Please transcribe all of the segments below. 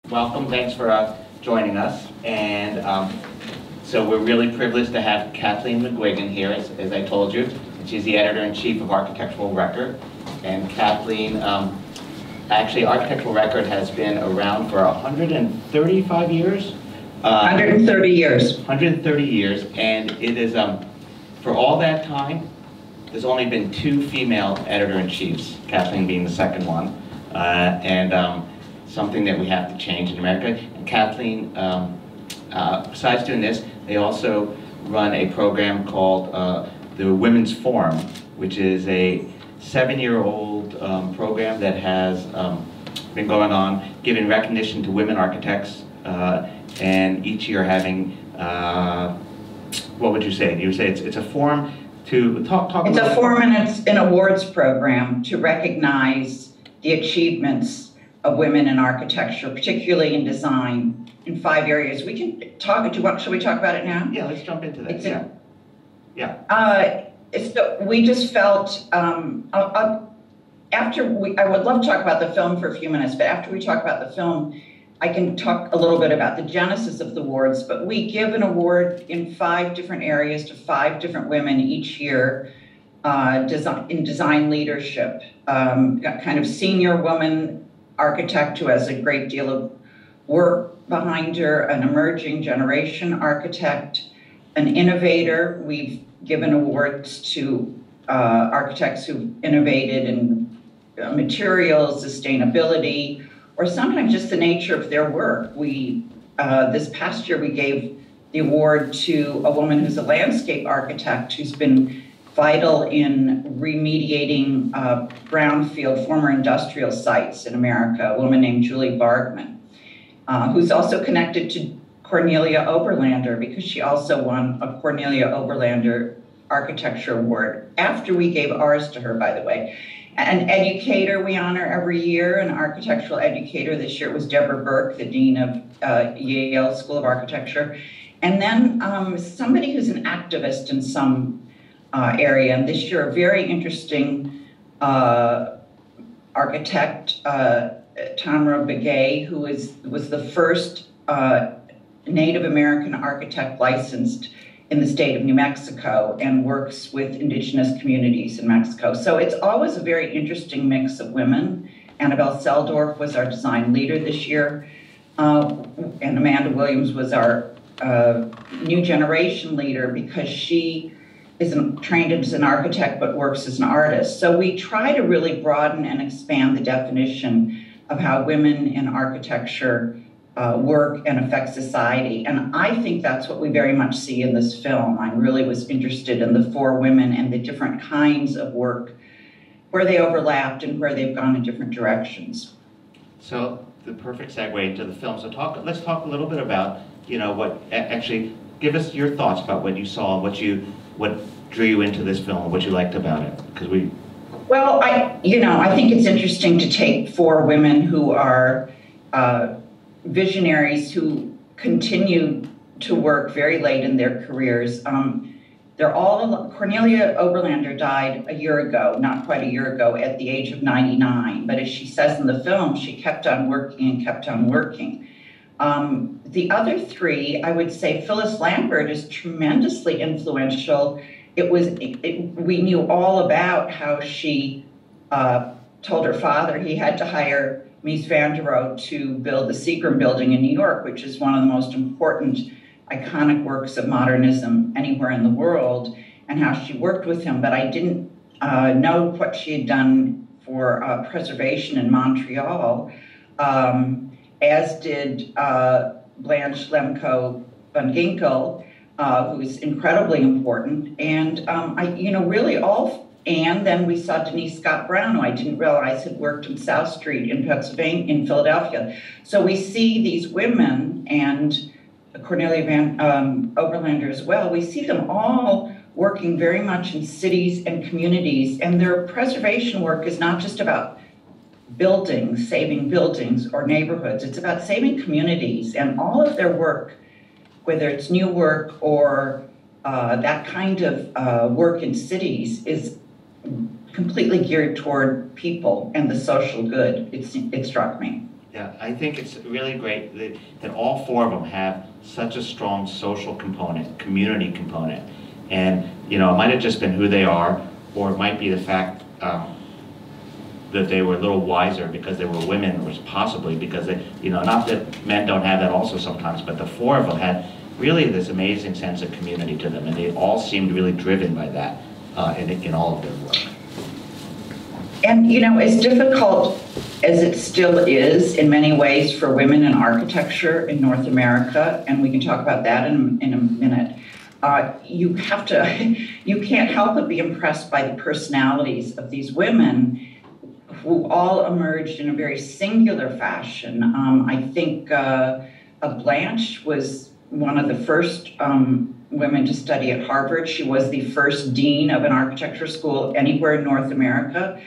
Welcome, thanks for joining us. And so we're really privileged to have Cathleen McGuigan here, as I told you. She's the editor-in-chief of Architectural Record. And Kathleen, actually Architectural Record has been around for 135 years? 130 years. 130 years, and it is, for all that time, there's only been 2 female editor-in-chiefs, Kathleen being the second one. Something that we have to change in America. And Kathleen, besides doing this, they also run a program called the Women's Forum, which is a 7-year-old program that has been going on, giving recognition to women architects, and each year having, what would you say? You would say it's a forum to talk It's a forum and it's an awards program to recognize the achievements of women in architecture, particularly in design, in 5 areas. We can talk, should we talk about it now? Yeah, let's jump into that. So we just felt, I would love to talk about the film for a few minutes, but after we talk about the film, I can talk a little bit about the genesis of the awards, but we give an award in 5 different areas to 5 different women each year in design leadership. Kind of senior woman architect who has a great deal of work behind her, an emerging generation architect, an innovator. We've given awards to architects who've innovated in materials, sustainability, or sometimes just the nature of their work. This past year we gave the award to a woman who's a landscape architect who's been vital in remediating brownfield, former industrial sites in America, a woman named Julie Bergman, who's also connected to Cornelia Oberlander because she also won a Cornelia Oberlander Architecture Award after we gave ours to her, by the way. An educator we honor every year, an architectural educator. This year it was Deborah Burke, the dean of Yale School of Architecture. And then somebody who's an activist in some area, and this year a very interesting architect, Tamara Begay, who was the first Native American architect licensed in the state of New Mexico and works with indigenous communities in Mexico. So it's always a very interesting mix of women. Annabelle Seldorf was our design leader this year, and Amanda Williams was our new generation leader because she isn't trained as an architect but works as an artist. So we try to really broaden and expand the definition of how women in architecture work and affect society. And I think that's what we very much see in this film. I really was interested in the 4 women and the different kinds of work, where they overlapped and where they've gone in different directions. So the perfect segue into the film. So let's talk a little bit about, actually give us your thoughts about what you saw, what drew you into this film, what you liked about it, Well, I think it's interesting to take 4 women who are visionaries who continue to work very late in their careers. Cornelia Oberlander died a year ago, not quite a year ago, at the age of 99. But as she says in the film, she kept on working and kept on working. The other 3, I would say Phyllis Lambert is tremendously influential. We knew all about how she told her father he had to hire Mies van der Rohe to build the Seagram building in New York, which is one of the most important iconic works of modernism anywhere in the world, and how she worked with him. But I didn't know what she had done for preservation in Montreal, as did Blanche Lemko van Ginkel, who is incredibly important. And and then we saw Denise Scott Brown, who I didn't realize had worked in South Street in Philadelphia. So we see these women, and Cornelia Oberlander as well, we see them all working very much in cities and communities, and their preservation work is not just about buildings, saving buildings or neighborhoods, it's about saving communities, and all of their work, whether it's new work or that kind of work in cities, is completely geared toward people and the social good. It struck me. Yeah, I think it's really great that all four of them have such a strong social component, community component. And, you know, it might have just been who they are, or it might be the fact that they were a little wiser because they were women, or possibly because they, you know, not that men don't have that also sometimes, but the four of them had really this amazing sense of community to them, and they all seemed really driven by that in all of their work. And, you know, as difficult as it still is in many ways for women in architecture in North America, and we can talk about that in a minute, you can't help but be impressed by the personalities of these women who all emerged in a very singular fashion. I think Blanche was one of the first women to study at Harvard. She was the first dean of an architecture school anywhere in North America.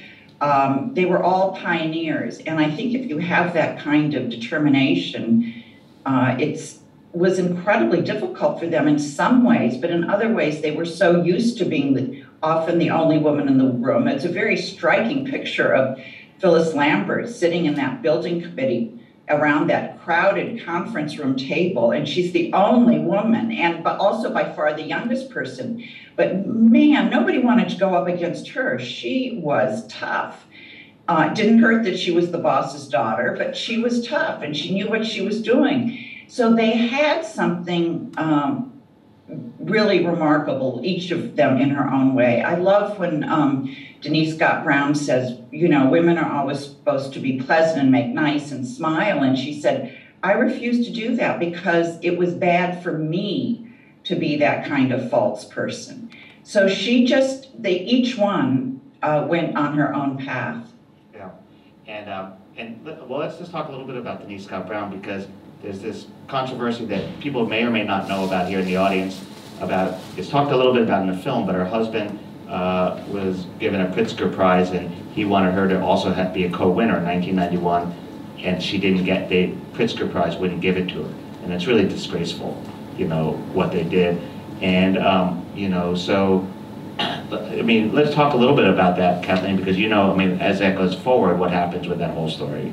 They were all pioneers, and I think if you have that kind of determination, it was incredibly difficult for them in some ways, but in other ways they were so used to being often the only woman in the room. It's a very striking picture of Phyllis Lambert sitting in that building committee around that crowded conference room table, and she's the only woman, but also by far the youngest person. But man, nobody wanted to go up against her. She was tough. Didn't hurt that she was the boss's daughter, but she was tough and she knew what she was doing. So they had something really remarkable, each of them in her own way. I love when Denise Scott Brown says, you know, women are always supposed to be pleasant and make nice and smile. And she said, I refuse to do that because it was bad for me to be that kind of false person. So they each one went on her own path. Yeah, well, let's just talk a little bit about Denise Scott Brown, because there's this controversy that people may or may not know about here in the audience about, it's talked a little bit about in the film, but her husband was given a Pritzker Prize, and he wanted her to also be a co-winner in 1991, and she didn't get the Pritzker Prize, wouldn't give it to her. And it's really disgraceful, you know, what they did. And, you know, so, I mean, let's talk a little bit about that, Kathleen, because, you know, I mean, as that goes forward, what happens with that whole story?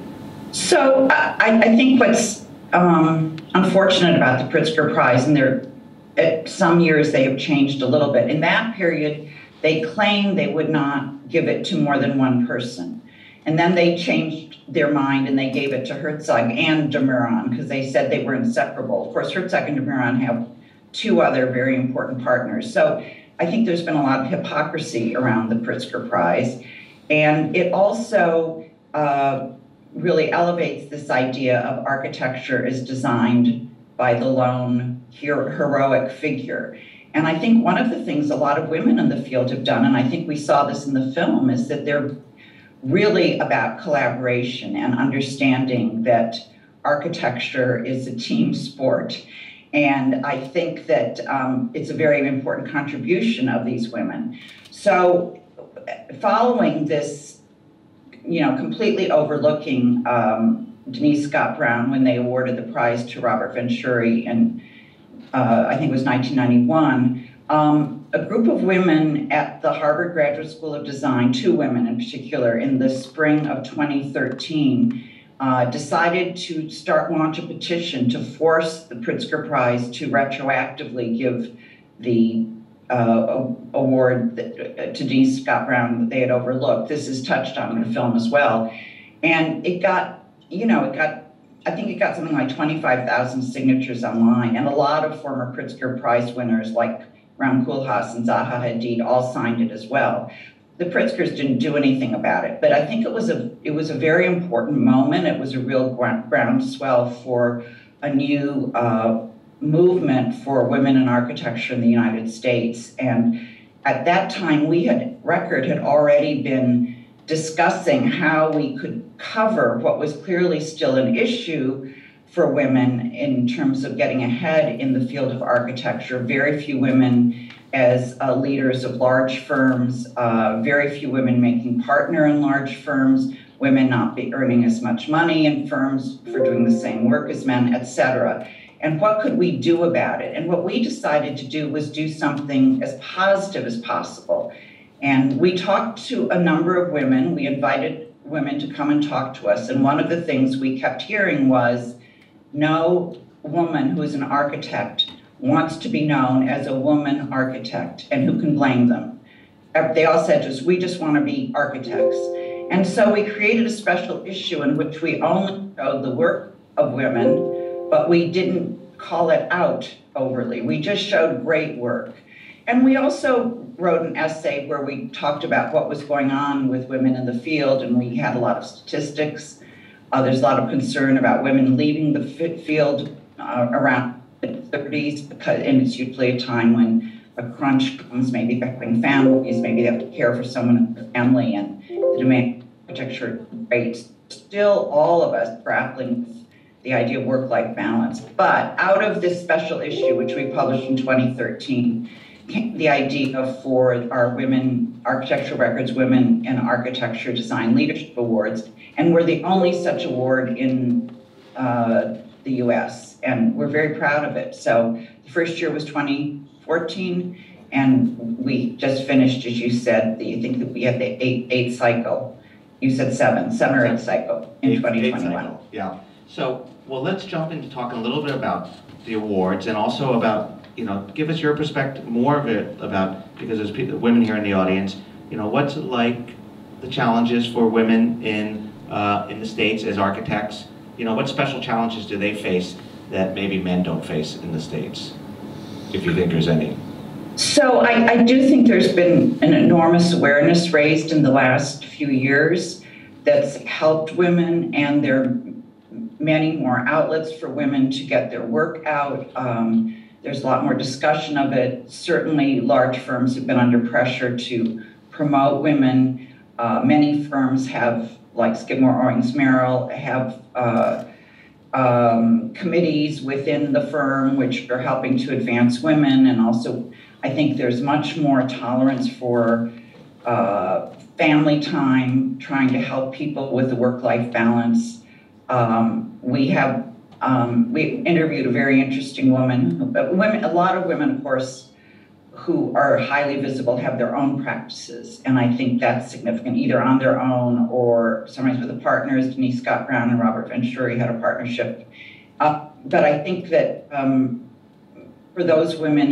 So I think what's unfortunate about the Pritzker Prize, and at some years they have changed a little bit. In that period, they claimed they would not give it to more than one person. And then they changed their mind and they gave it to Herzog and de Meuron because they said they were inseparable. Of course, Herzog and de Meuron have two other very important partners. So I think there's been a lot of hypocrisy around the Pritzker Prize. And it also really elevates this idea of architecture as designed by the lone heroic figure. And I think one of the things a lot of women in the field have done, and I think we saw this in the film, is that they're really about collaboration and understanding that architecture is a team sport. And I think that it's a very important contribution of these women. So following this, you know, completely overlooking Denise Scott Brown when they awarded the prize to Robert Venturi in, I think it was 1991, a group of women at the Harvard Graduate School of Design, two women in particular, in the spring of 2013, decided to launch a petition to force the Pritzker Prize to retroactively give the award to Denise Scott Brown that they had overlooked. This is touched on in the film as well. And it got, I think it got something like 25,000 signatures online, and a lot of former Pritzker Prize winners like Ram Koolhaas and Zaha Hadid all signed it as well. The Pritzkers didn't do anything about it, but I think it was a very important moment. It was a real groundswell for a new movement for women in architecture in the United States. And at that time, Record had already been discussing how we could cover what was clearly still an issue for women in terms of getting ahead in the field of architecture. Very few women as leaders of large firms, very few women making partner in large firms, women not earning as much money in firms for doing the same work as men, etc. And what could we do about it? And what we decided to do was do something as positive as possible. And we talked to a number of women. We invited women to come and talk to us. And one of the things we kept hearing was, no woman who is an architect wants to be known as a woman architect, and who can blame them? They all said, we just want to be architects. And so we created a special issue in which we only showed the work of women, but we didn't call it out overly. We just showed great work. And we also wrote an essay where we talked about what was going on with women in the field, and we had a lot of statistics. There's a lot of concern about women leaving the field around the 30s, and it's usually a time when a crunch comes, maybe they're having families, maybe they have to care for someone in their family, and the demand for architecture rates. Still, all of us grappling with the idea of work-life balance. But out of this special issue, which we published in 2013, came the idea for our Women Architectural Records Women in Architecture Design Leadership Awards, and we're the only such award in the US, and we're very proud of it. So the first year was 2014, and we just finished, as you said, I think that we had the eighth cycle. You said seven or eighth cycle in 2021. Yeah. So, well, let's jump into talking a little bit about the awards, and also about, give us your perspective, more of it about, because there's women here in the audience, what's it like, the challenges for women in the States as architects? What special challenges do they face that maybe men don't face in the States, if you think there's any? So I do think there's been an enormous awareness raised in the last few years that's helped women, and there are many more outlets for women to get their work out. There's a lot more discussion of it. Certainly large firms have been under pressure to promote women. Many firms have, like Skidmore, Owings Merrill, have committees within the firm which are helping to advance women. And also, I think there's much more tolerance for family time, trying to help people with the work-life balance. We interviewed a very interesting woman. A lot of women, of course, who are highly visible have their own practices, and I think that's significant, either on their own or sometimes with the partners. Denise Scott Brown and Robert Venturi had a partnership. But I think that for those women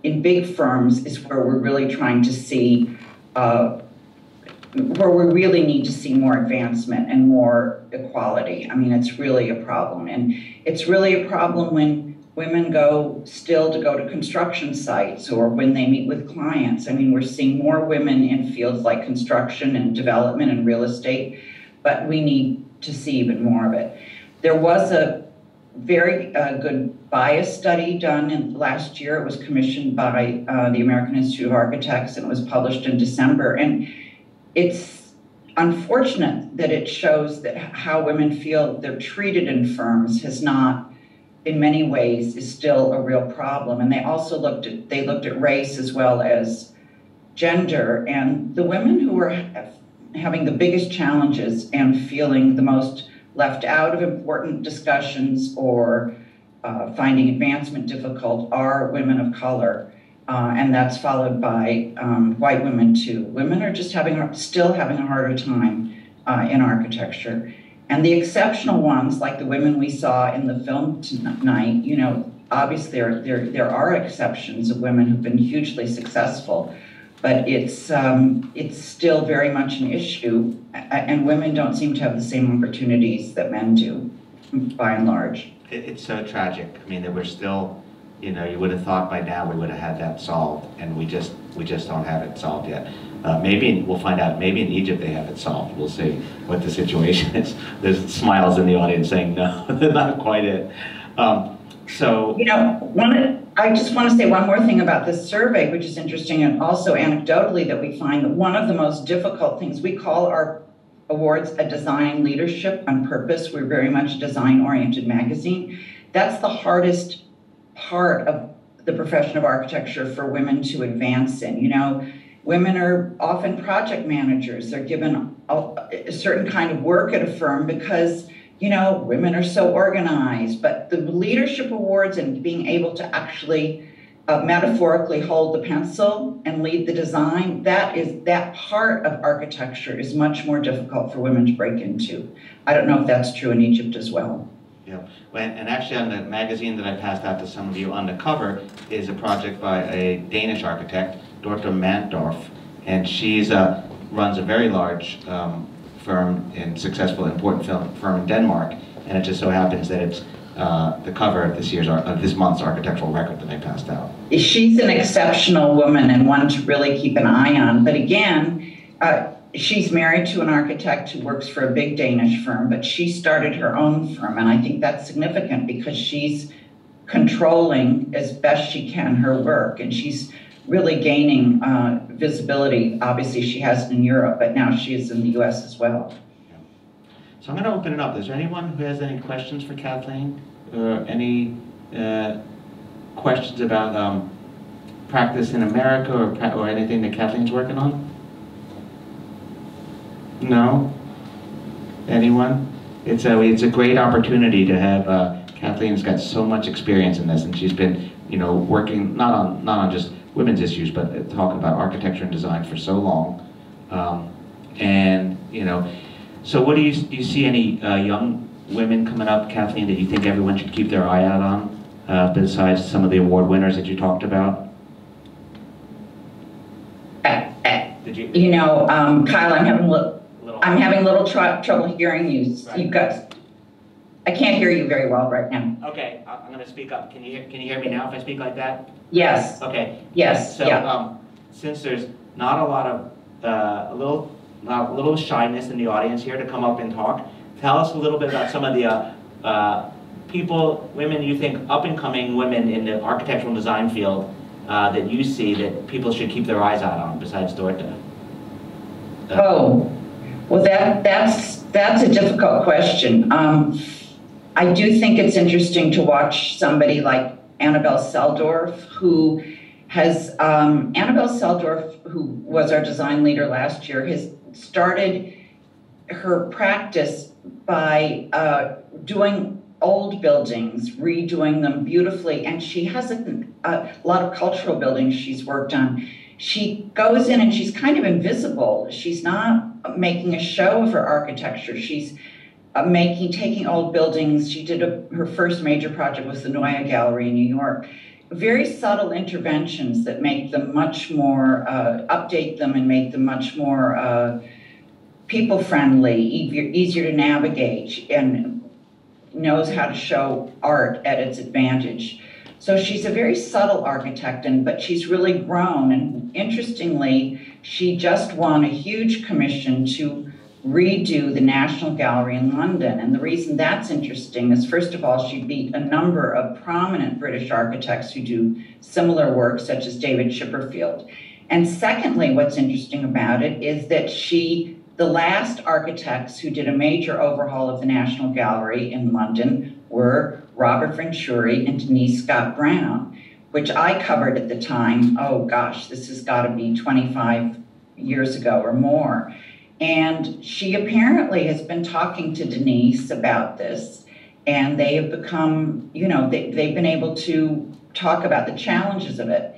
in big firms is where we're really trying to see, where we really need to see more advancement and more equality. I mean, it's really a problem. And it's really a problem when women go to construction sites, or when they meet with clients. I mean, we're seeing more women in fields like construction and development and real estate, but we need to see even more of it. There was a very good bias study done last year. It was commissioned by the American Institute of Architects, and it was published in December. And it's unfortunate that it shows that how women feel they're treated in firms has not, in many ways, is still a real problem. And they also looked at race as well as gender. And the women who are having the biggest challenges and feeling the most left out of important discussions or finding advancement difficult are women of color. And that's followed by white women too. Women are just still having a harder time in architecture. And the exceptional ones, like the women we saw in the film tonight, obviously there are exceptions of women who've been hugely successful, but it's still very much an issue, and women don't seem to have the same opportunities that men do, by and large. It's so tragic. I mean, that we're still, you would have thought by now we would have had that solved, and we just don't have it solved yet. Maybe we'll find out. Maybe in Egypt they have it solved. We'll see what the situation is. There's smiles in the audience saying no, not quite it. I just want to say one more thing about this survey, which is interesting, and also anecdotally that we find that one of the most difficult things, we call our awards a design leadership on purpose. We're very much a design-oriented magazine. That's the hardest part of the profession of architecture for women to advance in. Women are often project managers. They're given a certain kind of work at a firm because, women are so organized. But the leadership awards and being able to actually metaphorically hold the pencil and lead the design, that part of architecture is much more difficult for women to break into. I don't know if that's true in Egypt as well. Yeah, and actually on the magazine that I passed out to some of you, on the cover is a project by a Danish architect, Dorthe Mantdorf, and she's runs a very large firm and successful, important firm in Denmark, and it just so happens that it's the cover of this month's architectural record that I passed out. She's an exceptional woman and one to really keep an eye on. But again, she's married to an architect who works for a big Danish firm, but she started her own firm. And I think that's significant because she's controlling as best she can her work. And she's really gaining visibility. Obviously, she has it in Europe, but now she is in the US as well. So I'm going to open it up. Is there anyone who has any questions for Kathleen? Or any questions about practice in America or anything that Kathleen's working on? No? Anyone? It's a great opportunity to have Kathleen's got so much experience in this, and she's been, working not on just women's issues, but talk about architecture and design for so long. So what do you see any young women coming up, Kathleen, that you think everyone should keep their eye out on, besides some of the award winners that you talked about? Did you? Kyle, I'm having a little trouble hearing you. Right. I can't hear you very well right now. Okay, I'm going to speak up. Can you hear me now if I speak like that? Yes. Okay. Yes. So yeah. Since there's not a lot of a little shyness in the audience here to come up and talk, tell us a little bit about some of the women you think, up-and-coming women in the architectural and design field that you see that people should keep their eyes out on besides Dorthe. Well, that's a difficult question. I do think it's interesting to watch somebody like Annabelle Seldorf, who has, who was our design leader last year, has started her practice by doing old buildings, redoing them beautifully, and she has a lot of cultural buildings she's worked on. She goes in and she's kind of invisible. She's not making a show of her architecture. She's taking old buildings. She did her first major project was the Neue Gallery in New York. Very subtle interventions that make them much more, update them and make them much more people-friendly, easier to navigate, and knows how to show art at its advantage. So she's a very subtle architect, but she's really grown. And interestingly, she just won a huge commission to redo the National Gallery in London. And the reason that's interesting is, first of all, she beat a number of prominent British architects who do similar work, such as David Chipperfield. And secondly, what's interesting about it is that the last architects who did a major overhaul of the National Gallery in London were Robert Venturi and Denise Scott Brown, which I covered at the time. Oh gosh, this has got to be 25 years ago or more. And she apparently has been talking to Denise about this, and they have become, they've been able to talk about the challenges of it.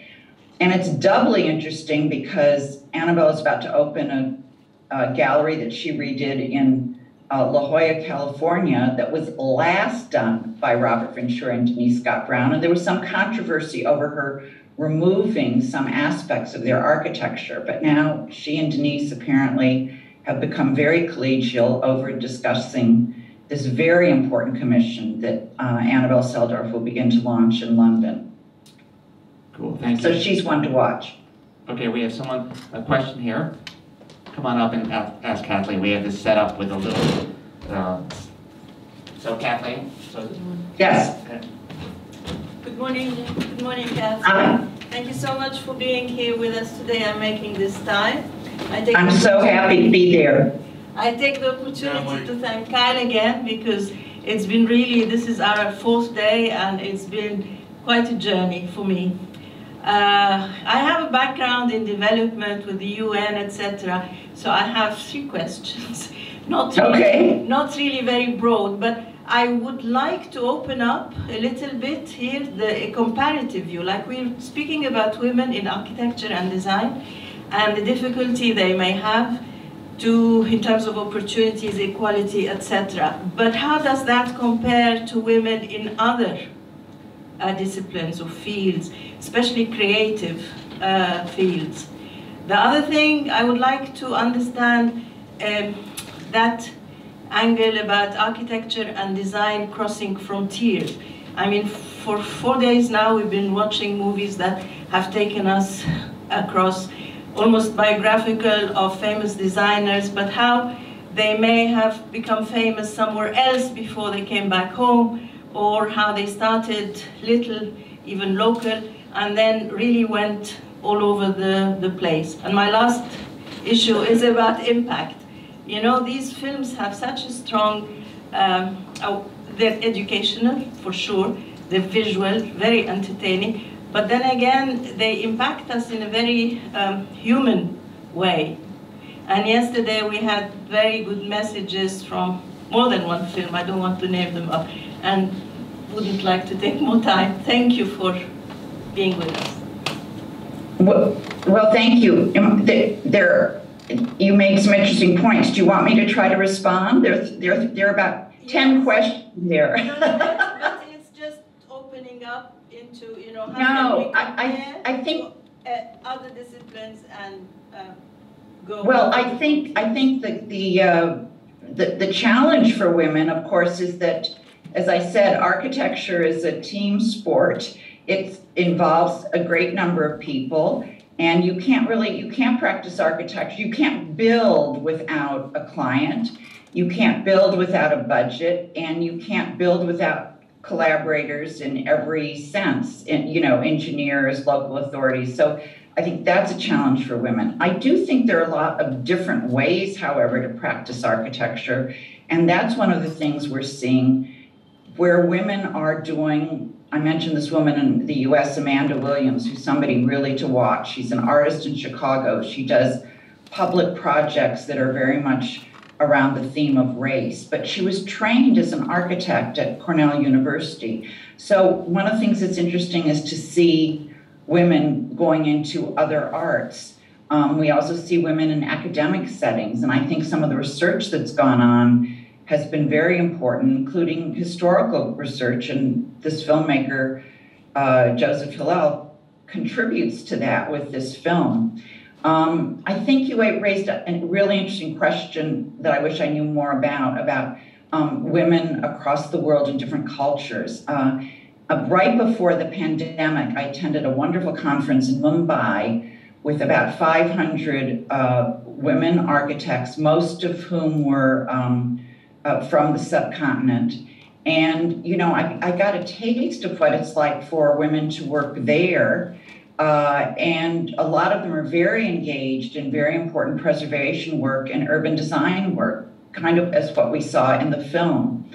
And it's doubly interesting because Annabelle is about to open a gallery that she redid in La Jolla, California, that was last done by Robert Venturi and Denise Scott Brown. And there was some controversy over her removing some aspects of their architecture. But now she and Denise apparently have become very collegial over discussing this very important commission that Annabelle Seldorf will begin to launch in London. Cool, thank you. So she's one to watch. Okay, we have a question here. Come on up and ask Kathleen. We have this set up with a little, so Kathleen? Yes. Okay. Good morning, Kathleen. Thank you so much for being here with us today and making this time. I'm so happy to be there. I take the opportunity to thank Kyle again because it's been really, this is our 4th day and it's been quite a journey for me. I have a background in development with the UN, etc. So I have 3 questions. Not really very broad, but I would like to open up a little bit here a comparative view, like we're speaking about women in architecture and design and the difficulty they may have in terms of opportunities, equality, etc. But how does that compare to women in other disciplines or fields, especially creative fields? The other thing I would like to understand that angle about architecture and design crossing frontiers. I mean, for 4 days now we've been watching movies that have taken us across almost biographical of famous designers, but how they may have become famous somewhere else before they came back home, or how they started little, even local, and then really went all over the place. And my last issue is about impact. You know, these films have such a strong, they're educational for sure, they're visual, very entertaining, but then again, they impact us in a very human way. And yesterday we had very good messages from more than one film, I don't want to name them up, and wouldn't like to take more time. Thank you for being with us. Well, thank you. You made some interesting points. Do you want me to try to respond? There are about 10 questions there. No, but it's just opening up into, you know, how can we compare I think to other disciplines and go. Well, I think that the challenge for women, of course, is that, as I said, architecture is a team sport. It involves a great number of people. And you can't practice architecture. You can't build without a client. You can't build without a budget, and you can't build without collaborators in every sense, engineers, local authorities. So I think that's a challenge for women. I do think there are a lot of different ways, however, to practice architecture. And that's one of the things we're seeing where women are doing. I mentioned this woman in the US, Amanda Williams, who's somebody really to watch. She's an artist in Chicago. She does public projects that are very much around the theme of race, but she was trained as an architect at Cornell University. So one of the things that's interesting is to see women going into other arts. We also see women in academic settings, and I think some of the research that's gone on has been very important, including historical research, and this filmmaker, Joseph Hillel, contributes to that with this film. I think you raised a really interesting question that I wish I knew more about women across the world in different cultures. Right before the pandemic, I attended a wonderful conference in Mumbai with about 500 women architects, most of whom were from the subcontinent. And, you know, I got a taste of what it's like for women to work there. And a lot of them are very engaged in very important preservation work and urban design work, kind of as what we saw in the film.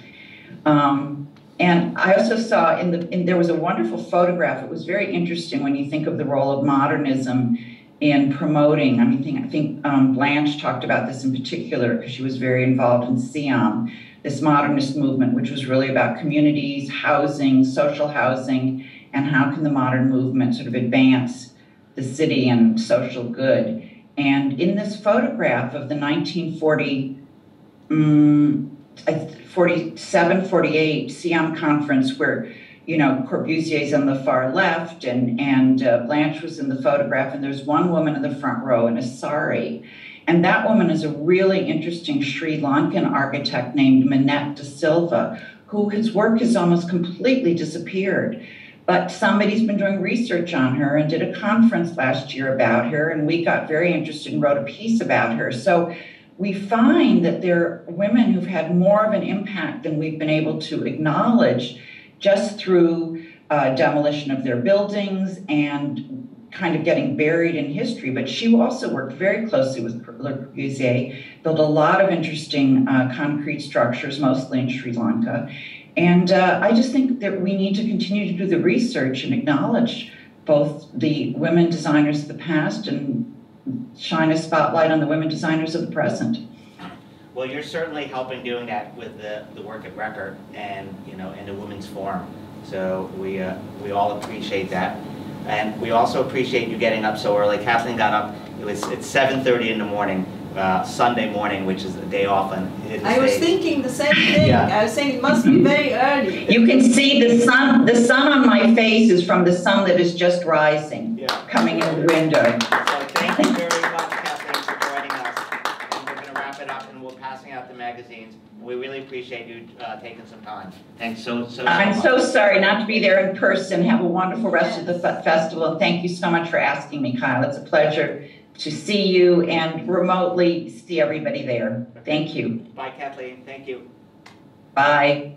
And I also saw there was a wonderful photograph. It was very interesting when you think of the role of modernism in promoting. I mean, I think Blanche talked about this in particular because she was very involved in Siam, this modernist movement, which was really about communities, housing, social housing, and how can the modern movement sort of advance the city and social good. And in this photograph of the 1947, 48 Siam conference, where, you know, Corbusier's on the far left and Blanche was in the photograph, and there's one woman in the front row in a sari. And that woman is a really interesting Sri Lankan architect named Minette De Silva, whose work has almost completely disappeared. But somebody's been doing research on her and did a conference last year about her, and we got very interested and wrote a piece about her. So we find that there are women who've had more of an impact than we've been able to acknowledge just through demolition of their buildings and kind of getting buried in history. But she also worked very closely with Le Corbusier, built a lot of interesting concrete structures, mostly in Sri Lanka. And I just think that we need to continue to do the research and acknowledge both the women designers of the past and shine a spotlight on the women designers of the present. Well, you're certainly helping doing that with the work at Record and, you know, and the Women's Forum. So we all appreciate that. And we also appreciate you getting up so early. Kathleen got up, it's 7:30 in the morning, Sunday morning, which is the day off in the I was States. thinking the same thing. Yeah. I was saying it must be very early. You can see the sun. The sun on my face is from the sun that is just rising, coming in the window. So thank you very much, Kathleen, for joining us. And we're going to wrap it up, and we're passing out the magazines. We really appreciate you taking some time. Thanks so much. I'm so sorry not to be there in person. Have a wonderful rest of the festival. And thank you so much for asking me, Kyle. It's a pleasure to see you and remotely see everybody there. Thank you. Bye, Kathleen. Thank you. Bye.